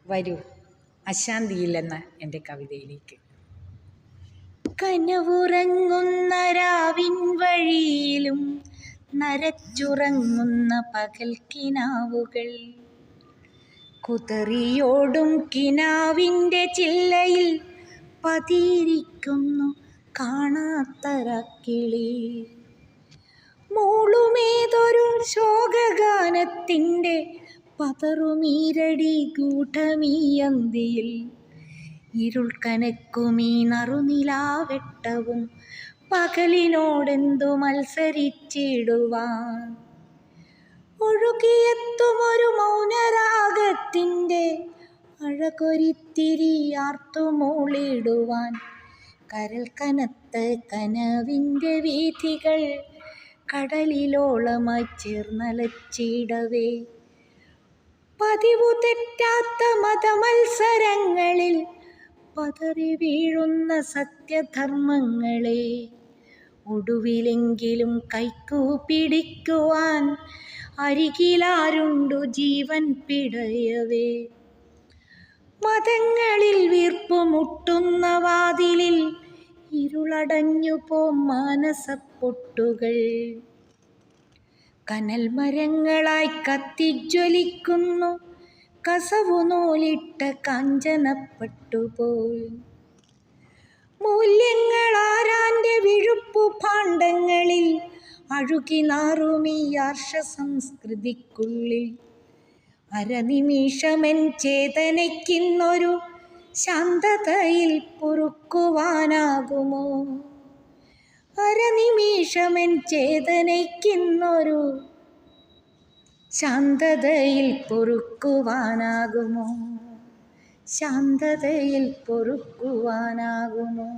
വരൂ അശാന്തിയില്ലെന്ന എൻ്റെ കവിതയിലേക്ക്. കനവുറങ്ങുന്ന രാവിൻ വഴിയിലും നരച്ചുറങ്ങുന്ന പകൽ കിനാവുകൾ, കുതറിയോടും കിനാവിൻ്റെ ചില്ലയിൽ പതിയിരിക്കുന്നു കാണാത്തരക്കിളി. മൂളുമേതൊരു ശോകഗാനത്തിൻ്റെ പതറുമീരടി ഗൂഢമീയന്തിയിൽ, ഇരുൾ കനക്കുമീ നറുനിലാവെട്ടവും പകലിനോടെന്തു മത്സരിച്ചിടുവാൻ. ഒഴുകിയെത്തുമൊരു മൗനരാഗത്തിൻ്റെ അഴകൊരിത്തിരി ആർത്തുമൂളിടുവാൻ, കരൽ കനത്ത കനവിൻ്റെ വീഥികൾ കടലിലോളമായി ചേർന്നലച്ചിടവേ, പതിവു തെറ്റാത്ത മതമത്സരങ്ങളിൽ പതറി വീഴുന്ന സത്യധർമ്മങ്ങളെ ഒടുവിലെങ്കിലും കൈക്കുപിടിക്കുവാൻ അരികിലാരുണ്ടു ജീവൻ പിടയവേ. മതങ്ങളിൽ വീർപ്പുമുട്ടുന്ന വാതിലിൽ ഇരുളടഞ്ഞു പോം മാനസപ്പൊട്ടുകൾ, കനൽ മരങ്ങളായി കത്തിജ്വലിക്കുന്നു കസവു നൂലിട്ട കാഞ്ചനപ്പട്ടുപോൽ. മൂല്യങ്ങളാരാൻ്റെ വിഴുപ്പു ഭാണ്ഡങ്ങളിൽ അഴുകി നാറുമീ ആർഷ സംസ്കൃതിക്കുള്ളിൽ, അരനിമിഷമെൻ ചേതനയ്ക്കിന്നൊരു ശാന്തതയിൽ പൊറുക്കുവാനാകുമോ? അരനിമിഷമെൻ ചേതനയ്ക്കിന്നൊരു ശാന്തതയിൽ പൊറുക്കുവാനാകുമോ? ശാന്തതയിൽ പൊറുക്കുവാനാകുമോ?